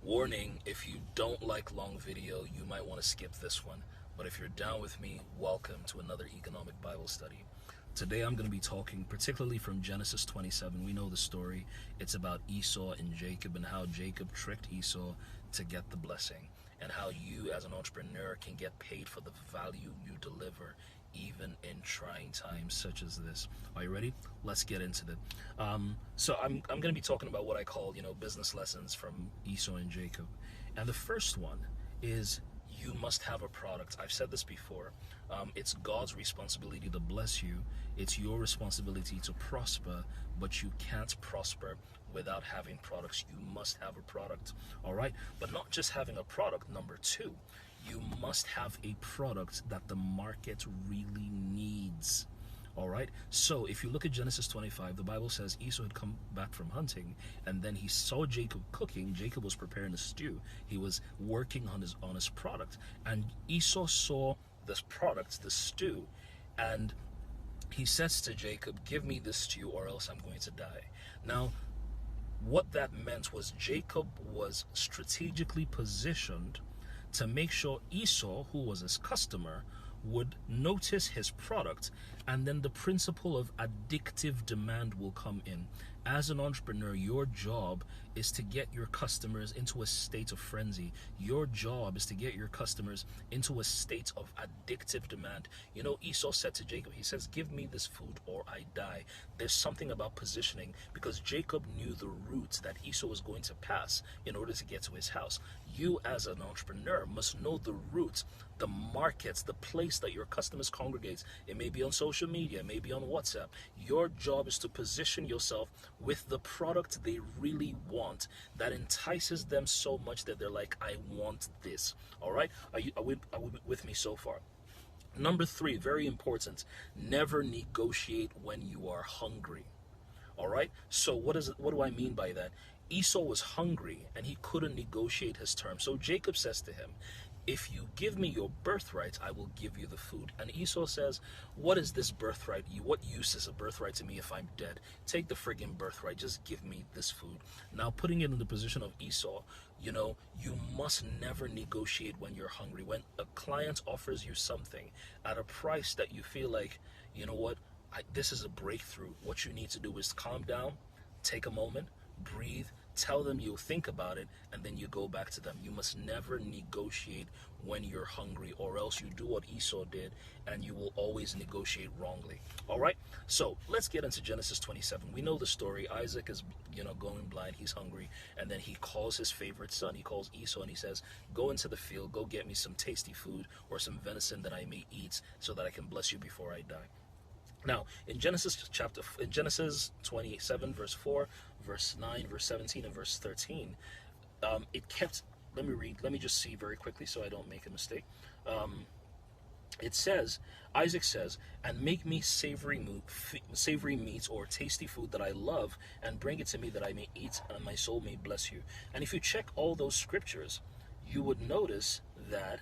Warning, if you don't like long video, you might want to skip this one. But if you're down with me, welcome to another economic Bible study. Today I'm going to be talking particularly from Genesis 27. We know the story. It's about Esau and Jacob and how Jacob tricked Esau to get the blessing, and how you as an entrepreneur can get paid for the value you deliver even in trying times such as this. Are you ready? Let's get into it. So I'm going to be talking about what I call, business lessons from Esau and Jacob. And the first one is you must have a product. I've said this before. It's God's responsibility to bless you. It's your responsibility to prosper, but you can't prosper without having products. You must have a product, all right? But not just having a product. Number two, you must have a product that the market really needs. All right. So if you look at Genesis 25, the Bible says Esau had come back from hunting, and then he saw Jacob cooking. Jacob was preparing a stew. He was working on his product, and Esau saw this product, the stew, and he says to Jacob, "Give me this stew, or else I'm going to die." Now, what that meant was Jacob was strategically positioned to make sure Esau, who was his customer, would notice his product, and then the principle of addictive demand will come in. As an entrepreneur, your job is to get your customers into a state of frenzy. Your job is to get your customers into a state of addictive demand. Esau said to Jacob, he says, "Give me this food or I die." There's something about positioning, because Jacob knew the route that Esau was going to pass in order to get to his house. You as an entrepreneur must know the route, the markets, the place that your customers congregate. It may be on social media, it may be on WhatsApp. Your job is to position yourself with the product they really want, that entices them so much that they're like, "I want this." All right? Are you with me so far? Number three, very important, never negotiate when you are hungry. All right? So what do I mean by that? Esau was hungry and he couldn't negotiate his terms. So Jacob says to him, "If you give me your birthright, I will give you the food." And Esau says, "What is this birthright? What use is a birthright to me if I'm dead? Take the friggin' birthright. Just give me this food." Now, putting it in the position of Esau, you must never negotiate when you're hungry. When a client offers you something at a price that you feel like, you know what, this is a breakthrough, what you need to do is calm down, take a moment, breathe, tell them you'll think about it, and then you go back to them. You must never negotiate when you're hungry, or else you do what Esau did and you will always negotiate wrongly. All right, so let's get into Genesis 27. We know the story. Isaac is going blind, he's hungry, and then he calls his favorite son, he calls Esau, and he says, "Go into the field, go get me some tasty food or some venison that I may eat, so that I can bless you before I die." Now, in Genesis 27, verse 4, verse 9, verse 17, and verse 13, let me read, let me just see very quickly so I don't make a mistake. It says, Isaac says, "And make me savory meat or tasty food that I love, and bring it to me that I may eat, and my soul may bless you." And if you check all those scriptures, you would notice that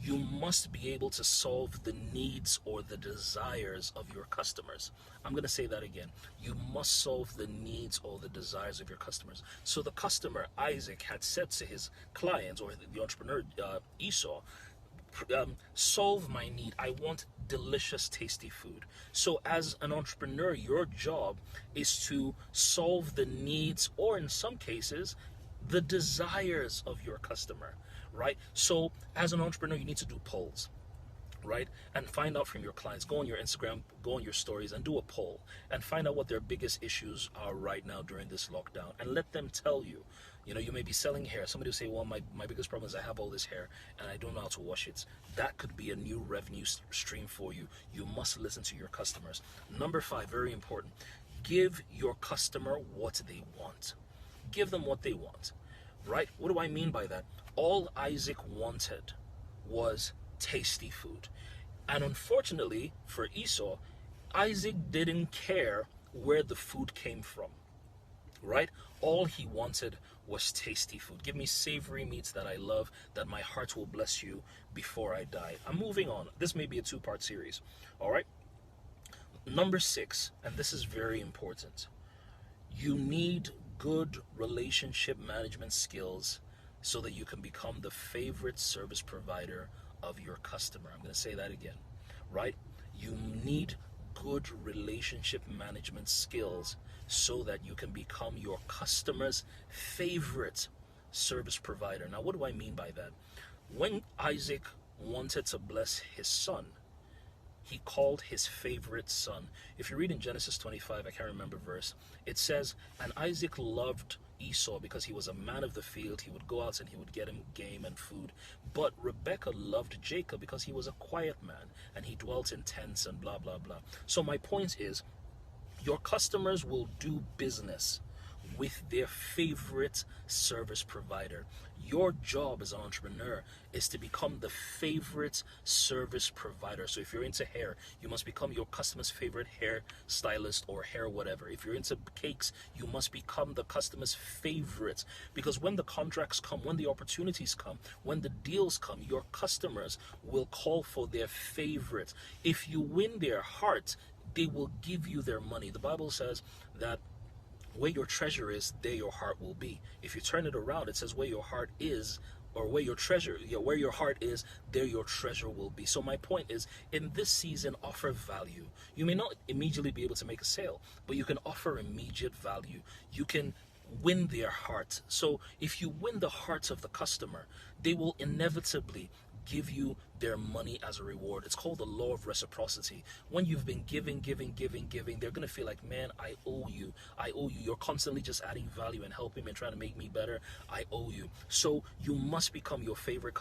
you must be able to solve the needs or the desires of your customers. I'm going to say that again. You must solve the needs or the desires of your customers. So the customer, Isaac, had said to his client, or the entrepreneur, Esau, "Solve my need. I want delicious, tasty food." So as an entrepreneur, your job is to solve the needs, or in some cases, the desires of your customer. Right? So as an entrepreneur, you need to do polls, right? And find out from your clients. Go on your Instagram, go on your stories, and do a poll and find out what their biggest issues are right now during this lockdown, and let them tell you. You may be selling hair. Somebody will say, "Well, my biggest problem is I have all this hair and I don't know how to wash it." That could be a new revenue stream for you. You must listen to your customers. Number 5, very important. Give your customer what they want. Give them what they want. Right? What do I mean by that? All Isaac wanted was tasty food. And unfortunately for Esau, Isaac didn't care where the food came from. Right? All he wanted was tasty food. Give me savory meats that I love, that my heart will bless you before I die. I'm moving on. This may be a 2-part series. All right? Number 6, and this is very important. You need good relationship management skills so that you can become the favorite service provider of your customer. I'm going to say that again, right? You need good relationship management skills so that you can become your customer's favorite service provider. Now, what do I mean by that? When Isaac wanted to bless his son, he called his favorite son. If you read in Genesis 25, I can't remember verse, it says, and Isaac loved Esau because he was a man of the field. He would go out and he would get him game and food. But Rebekah loved Jacob because he was a quiet man and he dwelt in tents and blah, blah, blah. So my point is, your customers will do business with their favorite service provider. Your job as an entrepreneur is to become the favorite service provider. So if you're into hair, you must become your customer's favorite hair stylist or hair whatever. If you're into cakes, you must become the customer's favorite. Because when the contracts come, when the opportunities come, when the deals come, your customers will call for their favorite. If you win their heart, they will give you their money. The Bible says that where your treasure is, there your heart will be. If you turn it around, it says where your heart is, or where your treasure, where your heart is, there your treasure will be. So my point is, in this season, offer value. You may not immediately be able to make a sale, but you can offer immediate value. You can win their heart. So if you win the hearts of the customer, they will inevitably give you their money as a reward. It's called the law of reciprocity. When you've been giving, they're going to feel like, man, I owe you. You're constantly just adding value and helping me and trying to make me better. I owe you. So you must become your favorite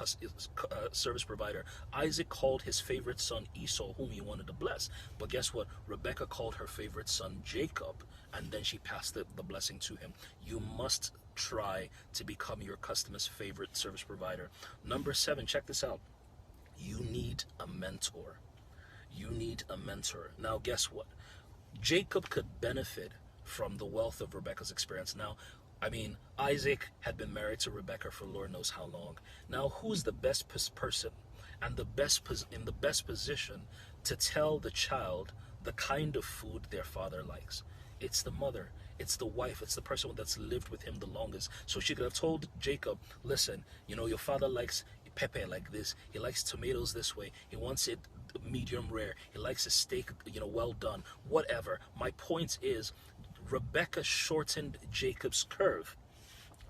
service provider. Isaac called his favorite son Esau, whom he wanted to bless. But guess what? Rebekah called her favorite son Jacob, and then she passed the blessing to him. You must try to become your customer's favorite service provider. Number 7, check this out. You need a mentor. You need a mentor. Now, guess what? Jacob could benefit from the wealth of Rebekah's experience. Now, Isaac had been married to Rebekah for Lord knows how long. Now, who's the best person and in the best position to tell the child the kind of food their father likes? It's the mother. It's the wife. It's the person that's lived with him the longest. So she could have told Jacob, listen, your father likes pepper like this. He likes tomatoes this way. He wants it medium rare. He likes a steak, well done. Whatever. My point is, Rebekah shortened Jacob's curve,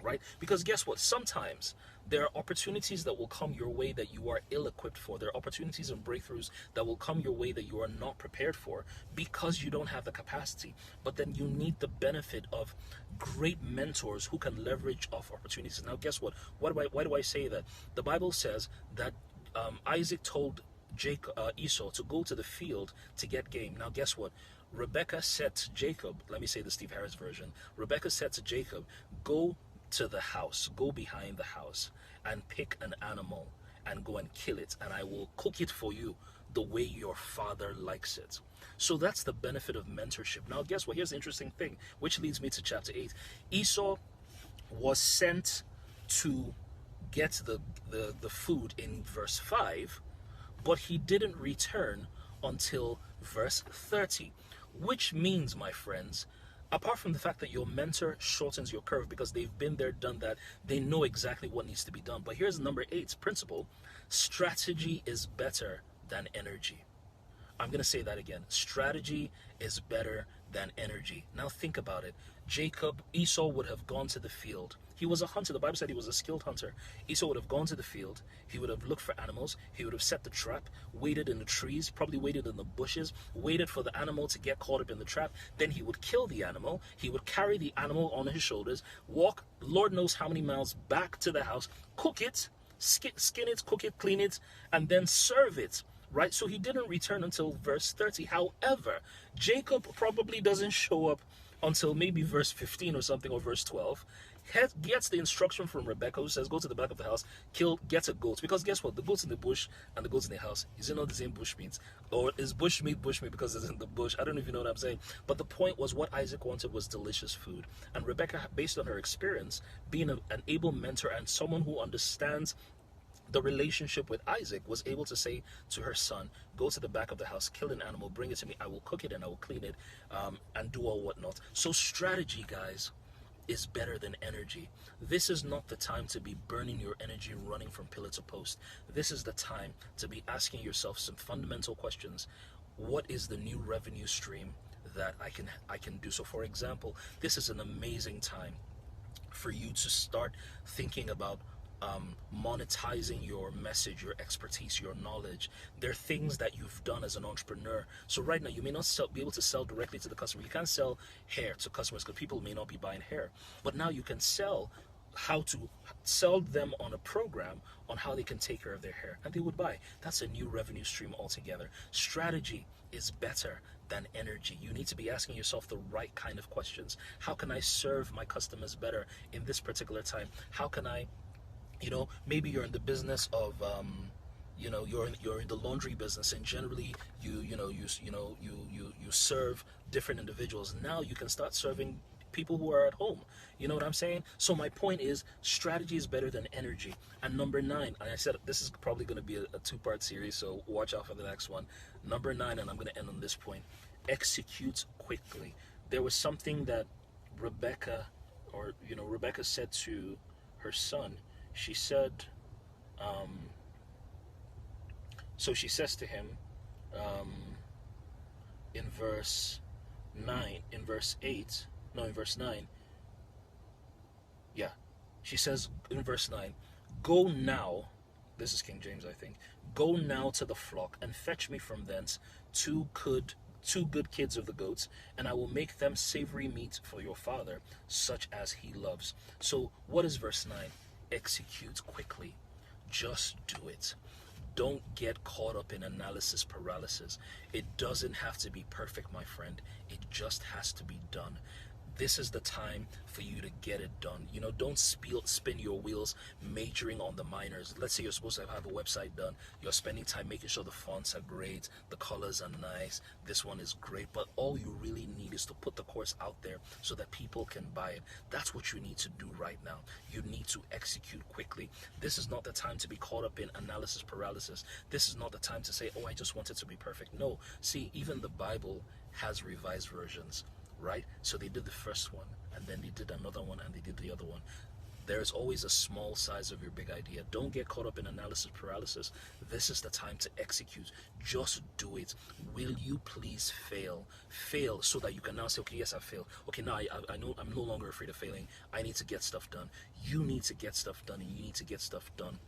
right? Because guess what? Sometimes there are opportunities that will come your way that you are ill-equipped for. There are opportunities and breakthroughs that will come your way that you are not prepared for because you don't have the capacity. But then you need the benefit of great mentors who can leverage off opportunities. Now, guess what? Why do I say that? The Bible says that Isaac told Esau to go to the field to get game. Now, guess what? Rebekah said to Jacob, let me say the Steve Harris version. Rebekah said to Jacob, go to the house, go behind the house and pick an animal and go and kill it, and I will cook it for you the way your father likes it. So that's the benefit of mentorship. Now, guess what? Here's the interesting thing, which leads me to chapter 8. Esau was sent to get the food in verse 5, but he didn't return until verse 30, which means, my friends, apart from the fact that your mentor shortens your curve because they've been there, done that, they know exactly what needs to be done. But here's number 8's principle: strategy is better than energy. I'm going to say that again. Strategy is better than energy. Now think about it. Esau would have gone to the field. He was a hunter. The Bible said he was a skilled hunter. Esau would have gone to the field. He would have looked for animals. He would have set the trap, waited in the trees, probably waited in the bushes, waited for the animal to get caught up in the trap. Then he would kill the animal. He would carry the animal on his shoulders, walk Lord knows how many miles back to the house, cook it, skin it, cook it, clean it, and then serve it. Right? So he didn't return until verse 30. However, Jacob probably doesn't show up until maybe verse 15 or something, or verse 12. Gets the instruction from Rebekah, who says, go to the back of the house, get a goat. Because guess what? The goat's in the bush and the goat's in the house. Is it not the same bush meat? Or is bush meat because it's in the bush? I don't know if you know what I'm saying. But the point was, what Isaac wanted was delicious food. And Rebekah, based on her experience, being an able mentor and someone who understands the relationship with Isaac, was able to say to her son, go to the back of the house, kill an animal, bring it to me, I will cook it and I will clean it, and do all whatnot. So strategy, guys, is better than energy. This is not the time to be burning your energy running from pillar to post. This is the time to be asking yourself some fundamental questions. What is the new revenue stream that I can do? So for example, this is an amazing time for you to start thinking about monetizing your message, your expertise, your knowledge. There are things that you've done as an entrepreneur. So right now, you may not be able to sell directly to the customer. You can't sell hair to customers because people may not be buying hair. But now you can sell how to sell them on a program on how they can take care of their hair, and they would buy. That's a new revenue stream altogether. Strategy is better than energy. You need to be asking yourself the right kind of questions. How can I serve my customers better in this particular time? How can I, maybe you're in the business of you're in the laundry business, and generally you serve different individuals. Now you can start serving people who are at home. You know what I'm saying? So my point is, strategy is better than energy. And number 9, and I said this is probably going to be a 2-part series, so watch out for the next one. Number 9, and I'm going to end on this point: execute quickly. There was something that Rebecca said to her son. She said, so she says to him, in verse 9, in verse 9, she says in verse 9, "Go now," this is King James, I think, "go now to the flock and fetch me from thence two good kids of the goats, and I will make them savory meat for your father, such as he loves." So what is verse 9? Execute quickly. Just do it. Don't get caught up in analysis paralysis. It doesn't have to be perfect, my friend. It just has to be done. This is the time for you to get it done. Don't spin your wheels majoring on the minors. Let's say you're supposed to have a website done. You're spending time making sure the fonts are great, the colors are nice, this one is great, but all you really need is to put the course out there so that people can buy it. That's what you need to do right now. You need to execute quickly. This is not the time to be caught up in analysis paralysis. This is not the time to say, oh, I just want it to be perfect. No. See, even the Bible has revised versions. Right? So they did the first one, and then they did another one, and they did the other one. There's always a small size of your big idea. Don't get caught up in analysis paralysis. This is the time to execute. Just do it. Will you please fail? Fail so that you can now say, okay, yes, I failed. Okay, now I know I'm no longer afraid of failing. I need to get stuff done. You need to get stuff done, and you need to get stuff done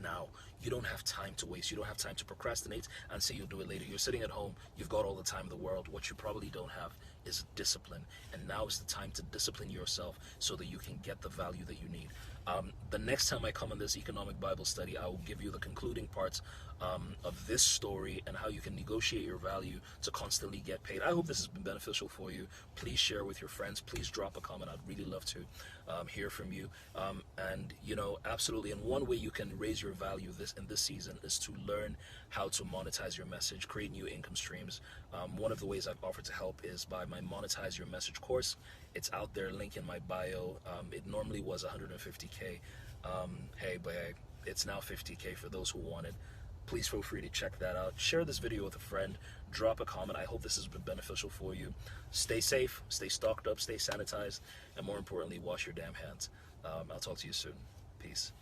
now. You don't have time to waste. You don't have time to procrastinate and say you'll do it later. You're sitting at home. You've got all the time in the world. What you probably don't have is discipline. And now is the time to discipline yourself so that you can get the value that you need. The next time I come on this economic Bible study, I will give you the concluding parts of this story and how you can negotiate your value to constantly get paid. I hope this has been beneficial for you. Please share with your friends. Please drop a comment. I'd really love to hear from you. And absolutely. And one way you can raise your value in this season is to learn how to monetize your message, create new income streams. One of the ways I've offered to help is by my Monetize Your Message course. It's out there, link in my bio. It normally was 150K. But it's now 50K for those who want it. Please feel free to check that out. Share this video with a friend. Drop a comment. I hope this has been beneficial for you. Stay safe, stay stocked up, stay sanitized, and more importantly, wash your damn hands. I'll talk to you soon. Peace.